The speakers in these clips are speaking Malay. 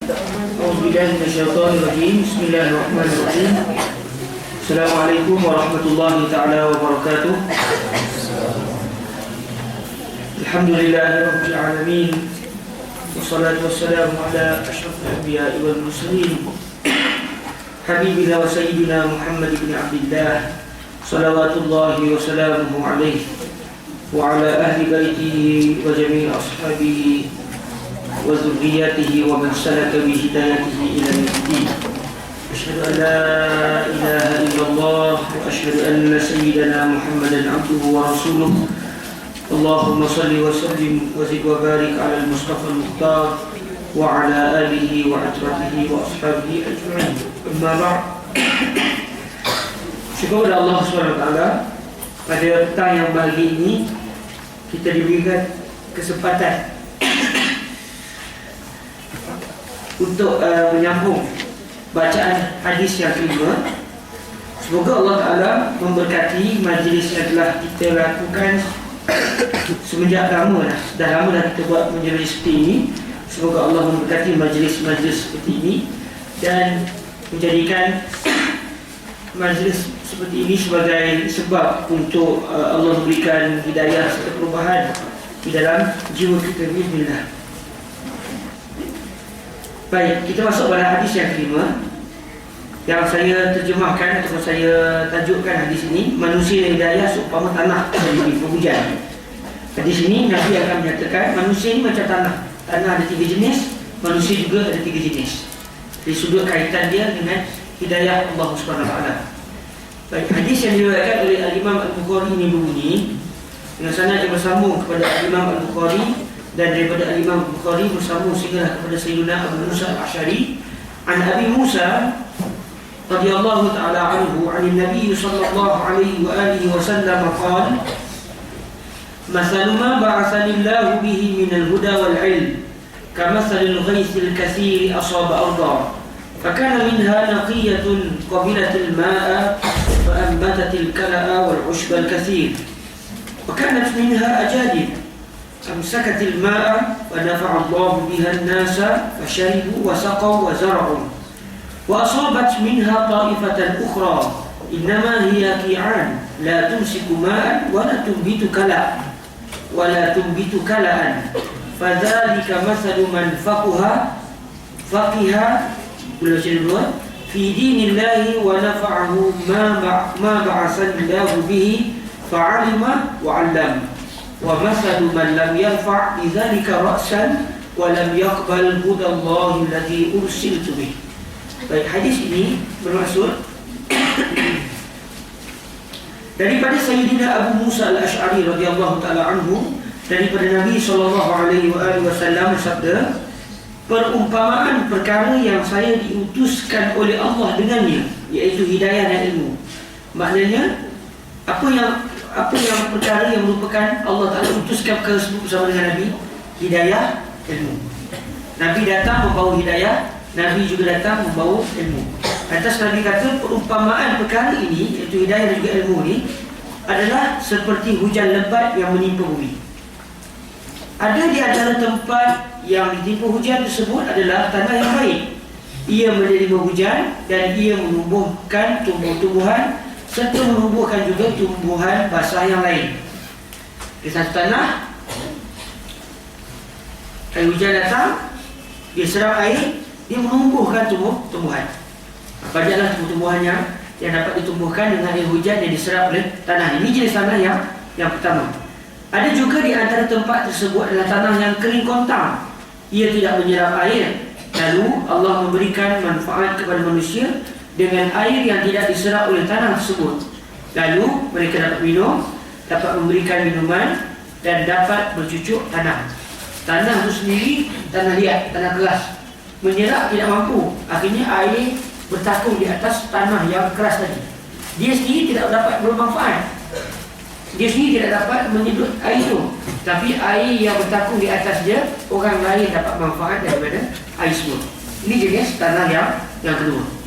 A'udzubillahiminasyaitonirrajim. Bismillahirrahmanirrahim. Assalamualaikum warahmatullahi ta'ala wabarakatuh. Alhamdulillahirabbil alamin. Wassalatu wassalamu ala asyrafil anbiya'i wal mursalin. Habibina wa sayyidina Muhammad ibn Abdillah, salawatullahi wa salamuhu alaihi wa ala ahli baitihi wa jami'i ashabihi wa dzurriyyatihi wa man salaka bi hidayatihi ila yaumil. Asyhadu an la ilaha illallah wa asyhadu anna sayyidana Muhammadan abduhu wa rasuluh. Allahumma salli wa sallim wa zid wa barik ala al-Mustafa al-Mukhtar wa ala alihi wa atratihi wa ashabihi ajma'in. Amma ba'd. Syukur kepada Allah SWT, pada petang yang bahagia ini kita diberikan kesempatan untuk menyambung bacaan hadis yang kelima. Semoga Allah Ta'ala memberkati majlis yang telah kita lakukan semenjak lama dah. Dah lama dah kita buat majlis seperti ini. Semoga Allah memberkati majlis-majlis seperti ini dan menjadikan majlis seperti ini sebagai sebab untuk Allah memberikan hidayah serta perubahan di dalam jiwa kita. Bismillah. Baik, kita masuk pada hadis yang kelima yang saya terjemahkan atau saya tajukkan hadis ini, manusia hidayah seumpama tanah yang berhujan. Hadis ini Nabi akan menyatakan manusia ini macam tanah. Tanah ada 3 jenis, manusia juga ada 3 jenis. Dari sudut kaitan dia dengan hidayah Allah Subhanahu Wa Taala. Baik, hadis yang diriwayatkan oleh Al-Imam Al-Bukhari ini berbunyi dengan sanad yang bersambung kepada Al-Imam Al-Bukhari dan daripada Al-Imam Bukhari bersambung sehingga kepada Sayyidina Abu Musa Al-Asy'ari an Abi Musa radhiyallahu ta'ala anhu 'an Nabi sallallahu alaihi wa alihi wasallam qala mathalu ma ba'athani Allah bihi min al-huda wal 'ilm kamathali al-ghayth al-kathir asaba arda fakana minha naqiyatun qabilat al-ma'a fa anbatat al-kala'a wal 'ushb al-kathir wa kanat minha ajadib أمسكت الماء ونفع الله بها الناس فشربوا وسقوا وزرعوا وأصابت منها طائفة أخرى إنما هي كيعان لا تمسك ماء ولا تنبت كلأ فذلك مثل من فقه في دين الله ونفعه ما بعثني الله به فعلم وعلم ومثل من لم يرفع بذلك رأسا ولم يقبل هدى الله الذي أرسلت به. Baik, hadis ini bermaksud daripada Sayyidina Abu Musa Al-Asy'ari radhiyallahu ta'ala anhu, daripada Nabi sallallahu alaihi wasallam bersabda, perumpamaan perkara yang saya diutuskan oleh Allah dengannya, iaitu hidayah dan ilmu. Maknanya apa yang perkara yang merupakan Allah Ta'ala utuskan perkara tersebut bersama dengan Nabi, hidayah, ilmu. Nabi datang membawa hidayah, Nabi juga datang membawa ilmu. Atas Nabi kata perumpamaan perkara ini, iaitu hidayah dan juga ilmu ini, adalah seperti hujan lebat yang menimpa bumi. Ada di antara tempat yang ditimpa hujan tersebut adalah tanah yang baik. Ia menerima hujan dan ia menumbuhkan tumbuh-tumbuhan serta menumbuhkan juga tumbuhan basah yang lain. Di satu tanah, air hujan datang, dia serap air, dia menumbuhkan tumbuhan. Banyaklah tumbuh-tumbuhan yang dapat ditumbuhkan dengan air hujan yang diserap oleh tanah. Ini jenis tanah yang pertama. Ada juga di antara tempat tersebut adalah tanah yang kering kontang. Ia tidak menyerap air. Lalu Allah memberikan manfaat kepada manusia dengan air yang tidak diserap oleh tanah tersebut. Lalu mereka dapat minum, dapat memberikan minuman dan dapat bercucuk tanah. Tanah itu sendiri tanah liat, tanah keras, menyerap tidak mampu. Akhirnya air bertakung di atas tanah yang keras tadi. Dia sendiri tidak dapat bermanfaat. Dia sendiri tidak dapat menyedut air itu. Tapi air yang bertakung di atas dia, orang lain dapat manfaat daripada air semua. Ini jenis tanah yang kedua.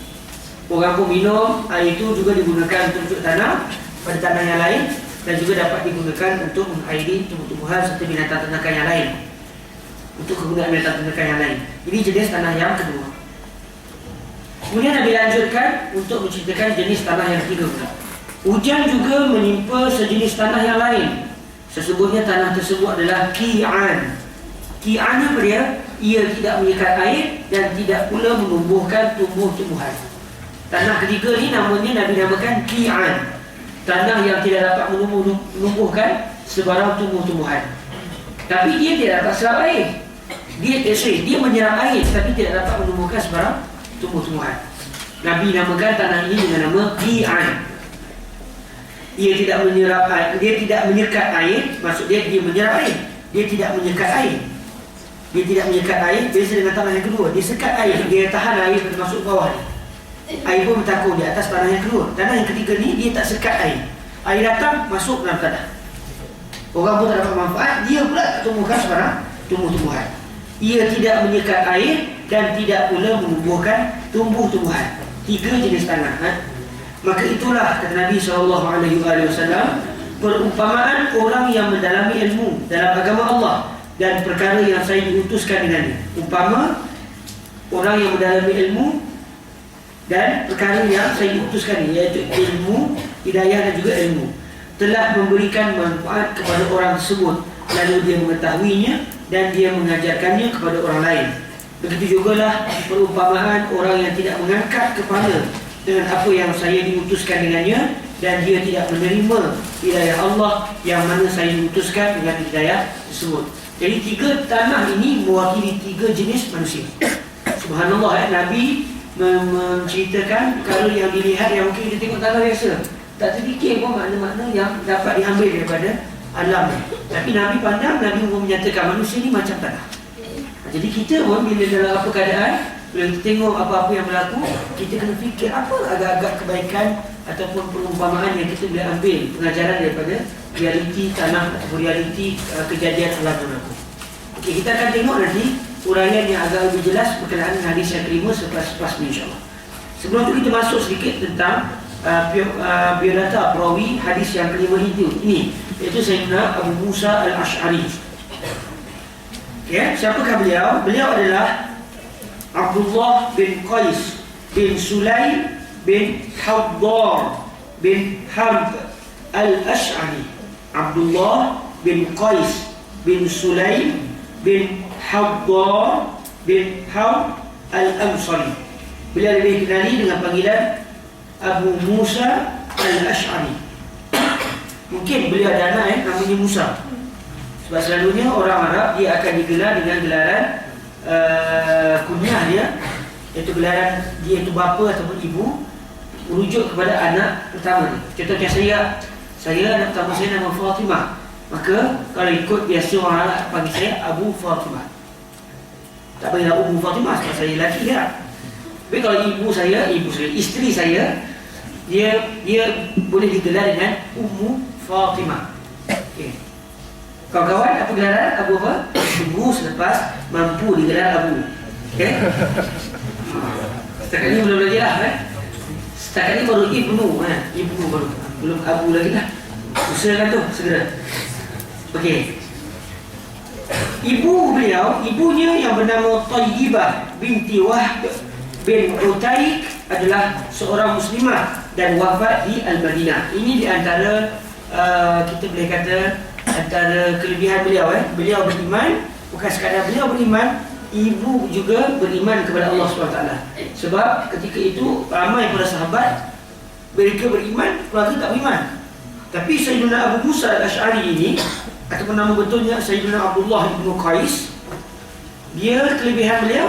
Orang pun minum, air itu juga digunakan untuk cucuk tanah pada tanah yang lain dan juga dapat digunakan untuk mengairi tumbuh-tumbuhan serta binatang ternakan yang lain. untuk kegunaan binatang-binatang yang lain. Ini jenis tanah yang kedua. Kemudian Nabi lanjutkan untuk menceritakan jenis tanah yang ketiga pula. Hujan juga menimpa sejenis tanah yang lain. Sesungguhnya tanah tersebut adalah Qi'an. Qi'an apa dia? Ia tidak menyekat air dan tidak pula menumbuhkan tumbuh-tumbuhan. Tanah ketiga ni namanya Nabi namakan Qi'an. Tanah yang tidak dapat menumbuhkan sebarang tumbuh-tumbuhan. Tapi dia tidak dapat serap air. Dia menyerap air tapi tidak dapat menumbuhkan sebarang tumbuh-tumbuhan. Nabi namakan tanah ini dengan nama Qi'an. Ia tidak menyerap air, dia tidak menyekat air, maksud dia menyerap air. Dia tidak menyekat air. Dia tidak menyekat air, beza dengan tanah yang kedua. Dia sekat air, dia tahan air masuk bawah ni. Air pun bertakung di atas tanah yang kedua. Tanah yang ketiga ni dia tak sekat air. Air datang masuk dalam tanah. Orang pun tak dapat manfaat, dia pula tak tumbuhkan sebarang tumbuh-tumbuhan. Ia tidak menyekat air dan tidak pula menumbuhkan tumbuh-tumbuhan. 3 jenis tanah. Maka itulah kata Nabi SAW, perumpamaan orang yang mendalami ilmu dalam agama Allah dan perkara yang saya diutuskan dengannya. Umpama orang yang mendalami ilmu dan perkara yang saya diutuskan, iaitu ilmu, hidayah dan juga ilmu, telah memberikan manfaat kepada orang tersebut, lalu dia mengetahuinya dan dia mengajarkannya kepada orang lain. Begitu jugalah perumpamaan orang yang tidak mengangkat kepala dengan apa yang saya diutuskan dengannya dan dia tidak menerima hidayah Allah yang mana saya diutuskan dengan hidayah tersebut. Jadi 3 tanah ini mewakili 3 jenis manusia. Subhanallah, Nabi menceritakan perkara yang dilihat yang mungkin kita tengok tanah biasa, tak terfikir pun makna-makna yang dapat diambil daripada alam. Tapi Nabi pandang, Nabi menyatakan manusia ni macam tanah. Jadi kita pun bila dalam apa keadaan, bila kita tengok apa-apa yang berlaku, kita kena fikir apa agak-agak kebaikan ataupun perumpamaan yang kita boleh ambil pengajaran daripada realiti tanah ataupun realiti kejadian alam yang berlaku. Okey, kita akan tengok nanti uraian yang agak lebih jelas berkenaan dengan hadis yang kelima selepas ini, insyaAllah. Sebelum itu kita masuk sedikit tentang biodata perawi hadis yang kelima itu ini, iaitu Sayyidina Abu Musa al-Ash'ari. Okay, siapakah beliau? Beliau adalah Abdullah bin Qais bin Sulaim bin Haddar bin Harb al-Ash'ari. Abdullah bin Qais bin Sulaim bin Haddar bin Harb al-Ansari. Beliau lebih dikenali dengan panggilan Abu Musa al-Ash'ari. Mungkin beliau ada anak namanya Musa. Sebab selalunya orang Arab dia akan digelar dengan gelaran kunyah dia, iaitu gelaran dia itu bapa ataupun ibu, merujuk kepada anak pertama dia. Contohnya saya anak pertama saya nama Fatimah, maka kalau ikut biasa orang Arab panggil saya Abu Fatimah. Tak panggil Ummu Fatimah sebab saya lelaki dia. Tapi kalau isteri saya, dia boleh digelar dengan Ummu Fatimah. Okey. Kawan-kawan, apa gelaran? Abu apa? Tunggu selepas mampu digelar Abu. Okay? Setakat ni belum lagi lah. Setakat ni baru Ibnu. Ibnu baru. Belum Abu lagi lah. Usahakan tu, segera. Okey. Ibunya yang bernama Tayyibah binti Wahb bin Utaik adalah seorang muslimah dan wafat di Al-Madinah. Ini di antara kita boleh kata antara kelebihan beliau. Beliau beriman, bukan sekadar beliau beriman, ibu juga beriman kepada Allah SWT. Sebab ketika itu ramai para sahabat mereka beriman, keluarga tak beriman. Tapi Sayyidina Abu Musa al-Ash'ari ini, ataupun nama betulnya Sayyidina Abdullah bin Qais, dia kelebihan beliau,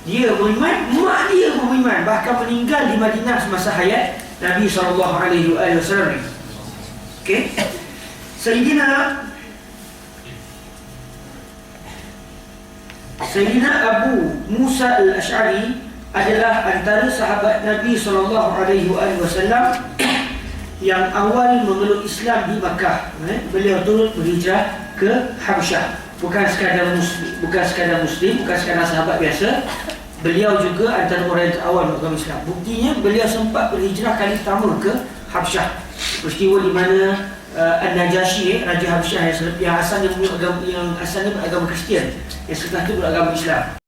dia beriman, mak dia pun beriman, bahkan meninggal di Madinah semasa hayat Nabi SAW. Okey. Sayyidina Abu Musa al-Ash'ari adalah antara sahabat Nabi SAW yang awal memeluk Islam di Makkah. Beliau turut berhijrah ke Habsyah. Bukan sekadar Muslim, bukan sekadar sahabat biasa. Beliau juga antara orang yang awal masuk Islam. Buktinya beliau sempat berhijrah kali pertama ke Habsyah. Peristiwa di mana An-Najashi, Raja Habsyah yang asalnya beragama Kristian, yang setelah itu beragama Islam.